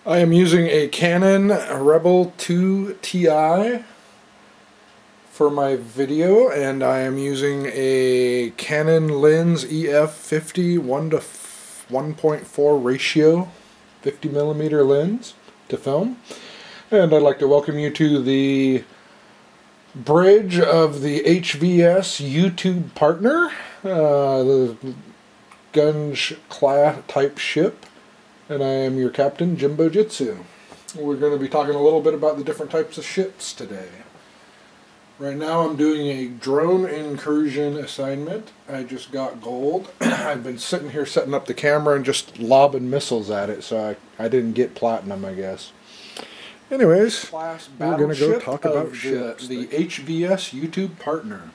I am using a Canon Rebel 2 Ti for my video, and I am using a Canon lens EF50 1 to 1.4 ratio 50mm lens to film. And I'd like to welcome you to the bridge of the HVS YouTube partner, the Gunge class type ship. And I am your captain, Jimbo Jitsu. We're going to be talking a little bit about the different types of ships today. Right now I'm doing a drone incursion assignment. I just got gold. I've been sitting here setting up the camera and just lobbing missiles at it, so I didn't get platinum, I guess. Anyways, we're going to go talk about ships. The HVS YouTube partner.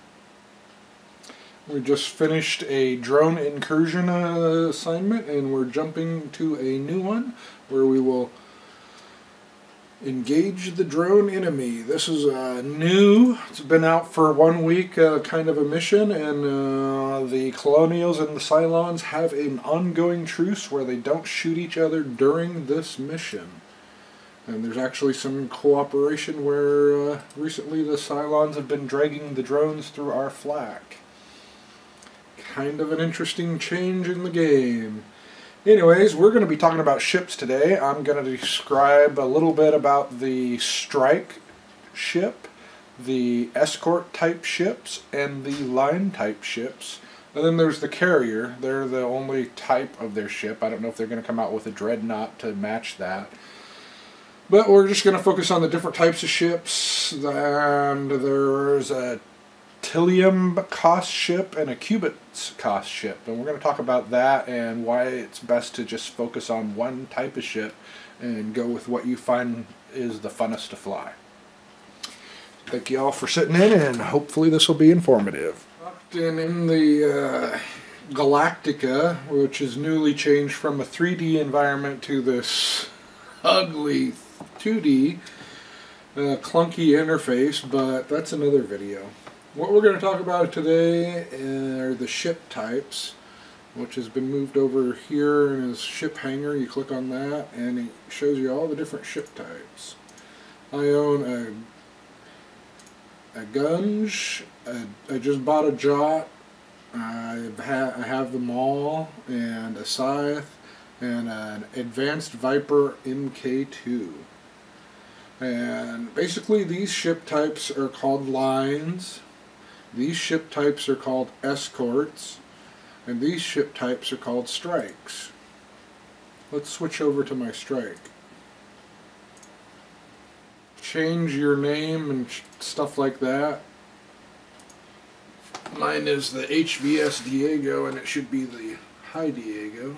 We just finished a drone incursion assignment, and we're jumping to a new one where we will engage the drone enemy. This is new. It's been out for 1 week, kind of a mission, and the Colonials and the Cylons have an ongoing truce where they don't shoot each other during this mission. And there's actually some cooperation where recently the Cylons have been dragging the drones through our flak. Kind of an interesting change in the game. Anyways, we're going to be talking about ships today. I'm going to describe a little bit about the strike ship, the escort type ships, and the line type ships. And then there's the carrier. They're the only type of their ship. I don't know if they're going to come out with a dreadnought to match that. But we're just going to focus on the different types of ships. And there's a Tilium cost ship and a Cubits cost ship, and we're going to talk about that and why it's best to just focus on one type of ship and go with what you find is the funnest to fly. Thank you all for sitting in, and hopefully this will be informative. In the Galactica, which is newly changed from a 3D environment to this ugly 2D clunky interface, but that's another video. What we're going to talk about today are the ship types, which has been moved over here in his ship hangar. You click on that and it shows you all the different ship types. I own a Gunge, I just bought a Jot, I have them all, and a Scythe, and an Advanced Viper MK2. And basically these ship types are called lines. These ship types are called escorts, and these ship types are called strikes. Let's switch over to my strike. Change your name and stuff like that. Mine is the HVS Diego, and it should be the High Diego.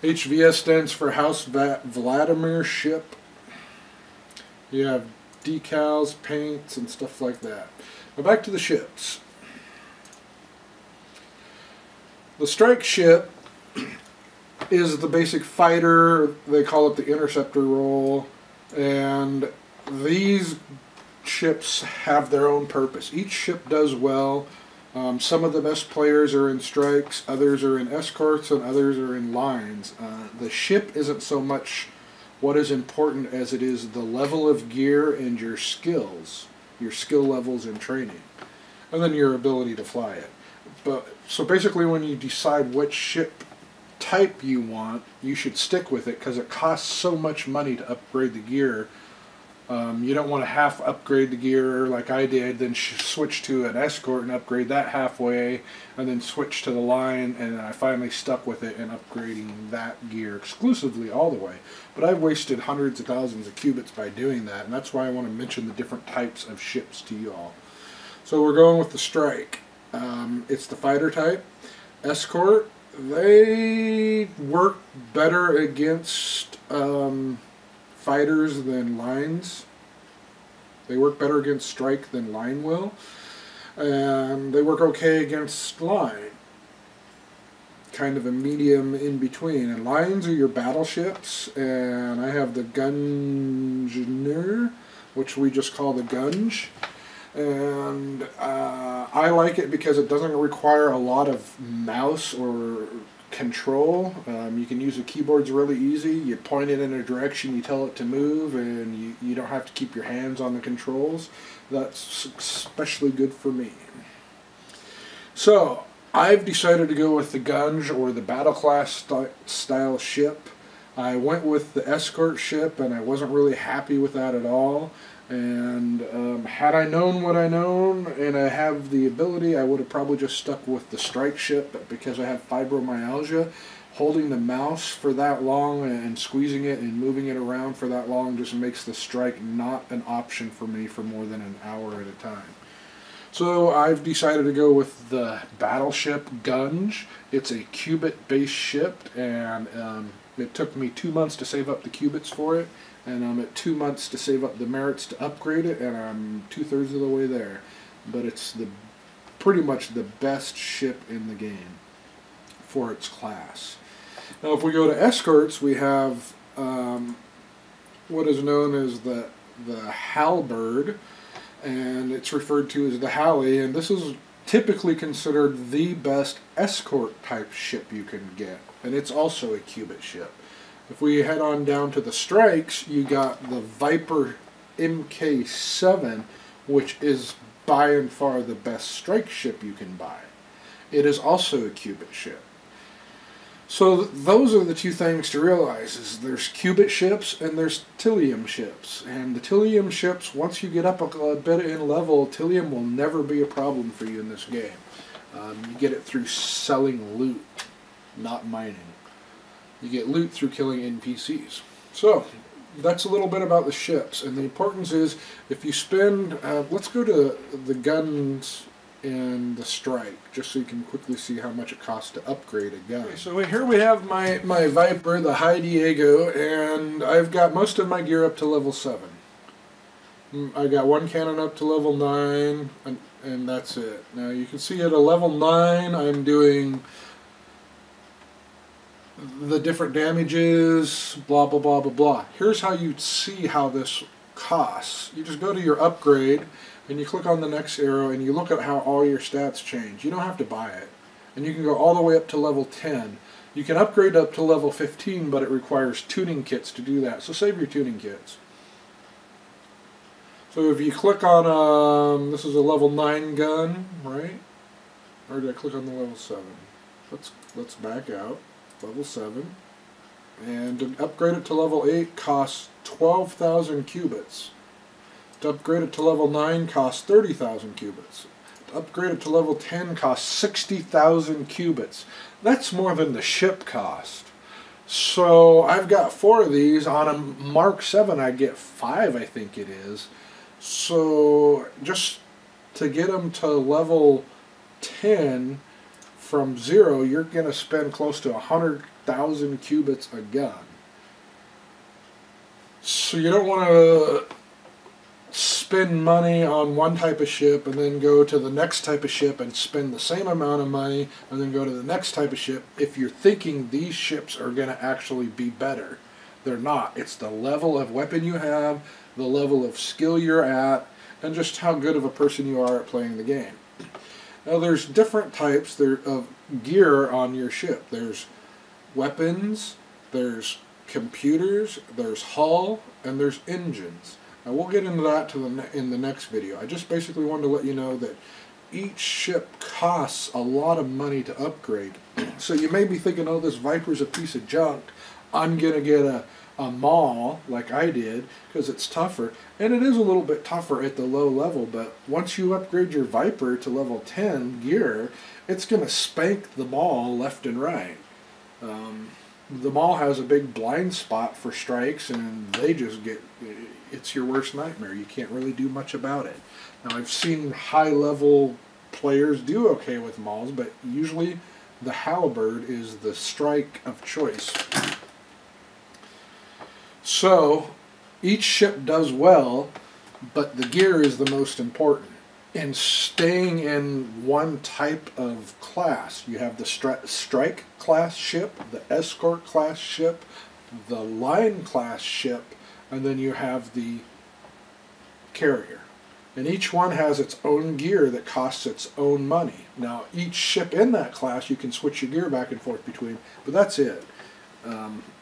HVS stands for House Vladimir Ship. You have decals, paints, and stuff like that. Now back to the ships. The strike ship is the basic fighter. They call it the interceptor role, and these ships have their own purpose. Each ship does well. Some of the best players are in strikes, others are in escorts, and others are in lines. The ship isn't so much what is important as it is the level of gear and your skills, your skill levels in training, and then your ability to fly it. So basically when you decide which ship type you want, you should stick with it because it costs so much money to upgrade the gear. You don't want to half upgrade the gear like I did, then switch to an escort and upgrade that halfway, and then switch to the line, and I finally stuck with it and upgrading that gear exclusively all the way. But I've wasted hundreds of thousands of cubits by doing that, and that's why I want to mention the different types of ships to you all. So we're going with the strike. It's the fighter type. Escort, they work better against fighters than lines. They work better against strike than line will, and they work okay against line. Kind of a medium in between. And lines are your battleships, and I have the Gungener, which we just call the Gunge. And I like it because it doesn't require a lot of mouse or control. You can use the keyboards really easy. You point it in a direction, you tell it to move, and you don't have to keep your hands on the controls. That's especially good for me. So I've decided to go with the Gunge, or the battle class style ship. I went with the Escort ship, and I wasn't really happy with that at all. And had I known what I known, and I have the ability, I would have probably just stuck with the strike ship. But because I have fibromyalgia, holding the mouse for that long and squeezing it and moving it around for that long just makes the strike not an option for me for more than an hour at a time. So I've decided to go with the battleship Gunge. It's a qubit-based ship, and it took me 2 months to save up the qubits for it, and I'm at 2 months to save up the merits to upgrade it, and I'm 2/3 of the way there. But it's pretty much the best ship in the game for its class. Now if we go to escorts, we have what is known as the halberd, and it's referred to as the Halley, and this is typically considered the best escort type ship you can get, and it's also a qubit ship. If we head on down to the strikes, you got the Viper MK7, which is by and far the best strike ship you can buy. It is also a qubit ship. So those are the two things to realize, is there's qubit ships and there's Tilium ships. And the Tilium ships, once you get up a bit in level, Tilium will never be a problem for you in this game. You get it through selling loot, not mining. You get loot through killing NPCs. So that's a little bit about the ships. And the importance is, if you spend, let's go to the guns and the strike, just so you can quickly see how much it costs to upgrade a gun. Okay, so here we have my Viper, the High Diego, and I've got most of my gear up to level 7. I got one cannon up to level 9, and that's it. Now you can see at a level 9 I'm doing the different damages, blah blah blah blah blah. Here's how you see how this costs. You just go to your upgrade, and you click on the next arrow, and you look at how all your stats change. You don't have to buy it. And you can go all the way up to level 10. You can upgrade up to level 15, but it requires tuning kits to do that. So save your tuning kits. So if you click on, this is a level 9 gun, right? Or did I click on the level 7? Let's back out. Level 7. And to upgrade it to level 8 costs 12,000 qubits. To upgrade it to level 9 costs 30,000 qubits. To upgrade it to level 10 costs 60,000 qubits. That's more than the ship cost. So I've got 4 of these. On a Mark 7 I get 5, I think it is. So just to get them to level 10 from 0, you're going to spend close to 100,000 qubits a gun. So you don't want to spend money on one type of ship and then go to the next type of ship and spend the same amount of money and then go to the next type of ship if you're thinking these ships are going to actually be better. They're not. It's the level of weapon you have, the level of skill you're at, and just how good of a person you are at playing the game. Now there's different types of gear on your ship. There's weapons, there's computers, there's hull, and there's engines. Now we'll get into that in the next video. I just basically wanted to let you know that each ship costs a lot of money to upgrade. So you may be thinking, oh, this Viper's a piece of junk. I'm going to get a Maul like I did because it's tougher. And it is a little bit tougher at the low level, but once you upgrade your Viper to level 10 gear, it's going to spank the Maul left and right. The Maul has a big blind spot for strikes, and they just get, it's your worst nightmare. You can't really do much about it. Now I've seen high level players do okay with Mauls, but usually the Halberd is the strike of choice. So each ship does well, but the gear is the most important. And staying in one type of class, you have the strike class ship, the escort class ship, the line class ship, and then you have the carrier. And each one has its own gear that costs its own money. Now, each ship in that class you can switch your gear back and forth between, but that's it.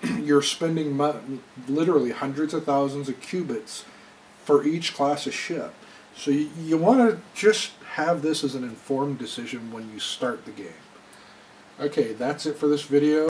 You're spending literally hundreds of thousands of qubits for each class of ship. So you want to just have this as an informed decision when you start the game. Okay, that's it for this video.